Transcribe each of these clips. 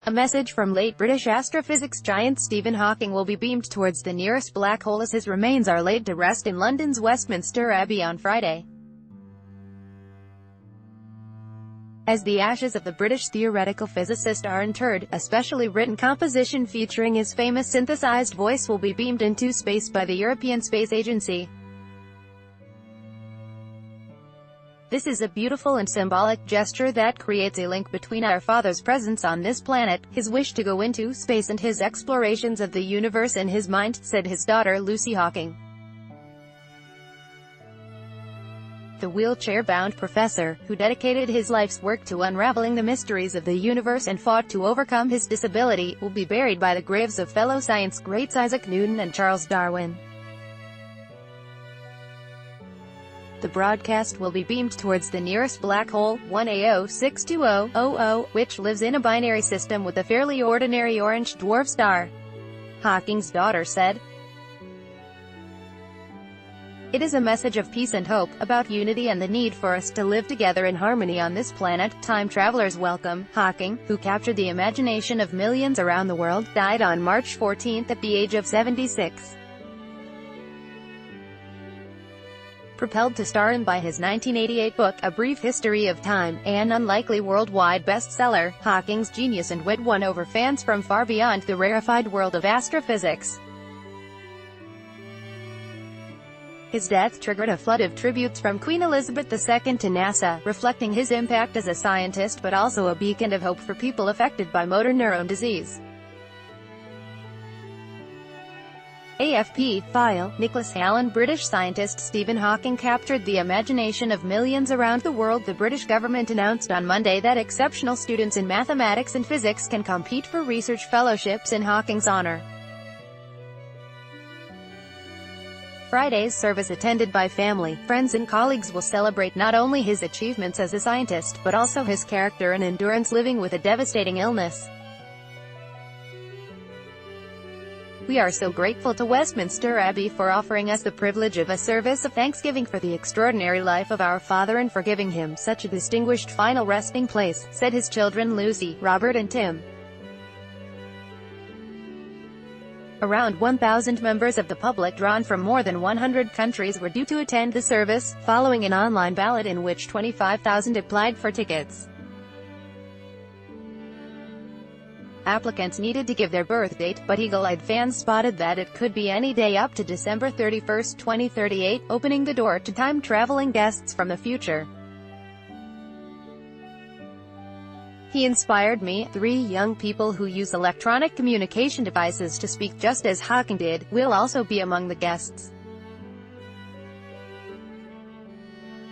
A message from late British astrophysics giant Stephen Hawking will be beamed towards the nearest black hole as his remains are laid to rest in London's Westminster Abbey on Friday. As the ashes of the British theoretical physicist are interred, a specially written composition featuring his famous synthesized voice will be beamed into space by the European Space Agency. This is a beautiful and symbolic gesture that creates a link between our father's presence on this planet, his wish to go into space and his explorations of the universe in his mind, said his daughter Lucy Hawking. The wheelchair-bound professor, who dedicated his life's work to unraveling the mysteries of the universe and fought to overcome his disability, will be buried by the graves of fellow science greats Isaac Newton and Charles Darwin. The broadcast will be beamed towards the nearest black hole, 1A062000, which lives in a binary system with a fairly ordinary orange dwarf star. Hawking's daughter said, "It is a message of peace and hope, about unity and the need for us to live together in harmony on this planet. Time travelers welcome." Hawking, who captured the imagination of millions around the world, died on March 14 at the age of 76. Propelled to stardom by his 1988 book, A Brief History of Time, an unlikely worldwide bestseller, Hawking's genius and wit won over fans from far beyond the rarefied world of astrophysics. His death triggered a flood of tributes from Queen Elizabeth II to NASA, reflecting his impact as a scientist but also a beacon of hope for people affected by motor neuron disease. AFP file, Nicholas Allen. British scientist Stephen Hawking captured the imagination of millions around the world. The British government announced on Monday that exceptional students in mathematics and physics can compete for research fellowships in Hawking's honor. Friday's service, attended by family, friends and colleagues, will celebrate not only his achievements as a scientist, but also his character and endurance living with a devastating illness. "We are so grateful to Westminster Abbey for offering us the privilege of a service of thanksgiving for the extraordinary life of our father and for giving him such a distinguished final resting place," said his children Lucy, Robert and Tim. Around 1,000 members of the public drawn from more than 100 countries were due to attend the service, following an online ballot in which 25,000 applied for tickets. Applicants needed to give their birth date, but eagle-eyed fans spotted that it could be any day up to December 31, 2038, opening the door to time-traveling guests from the future. "He inspired me. 3 young people who use electronic communication devices to speak just as Hawking did, will also be among the guests.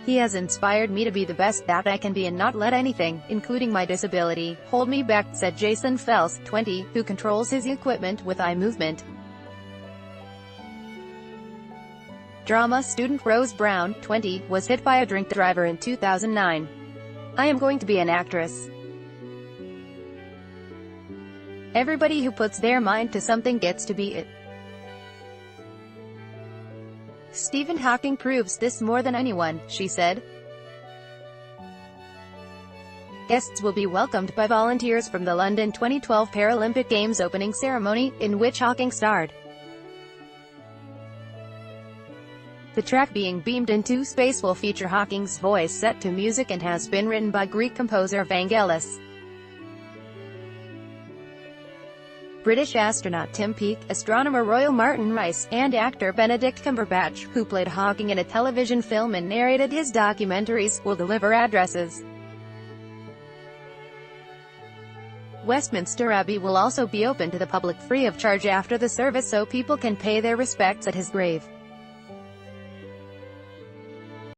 He has inspired me to be the best that I can be and not let anything, including my disability, hold me back," said Jason Fels, 20, who controls his equipment with eye movement. Drama student Rose Brown, 20, was hit by a drink driver in 2009. "I am going to be an actress. Everybody who puts their mind to something gets to be it." "Stephen Hawking proves this more than anyone," she said. Guests will be welcomed by volunteers from the London 2012 Paralympic Games opening ceremony, in which Hawking starred. The track being beamed into space will feature Hawking's voice set to music and has been written by Greek composer Vangelis. British astronaut Tim Peake, astronomer Royal Martin Rice, and actor Benedict Cumberbatch, who played Hawking in a television film and narrated his documentaries, will deliver addresses. Westminster Abbey will also be open to the public free of charge after the service so people can pay their respects at his grave.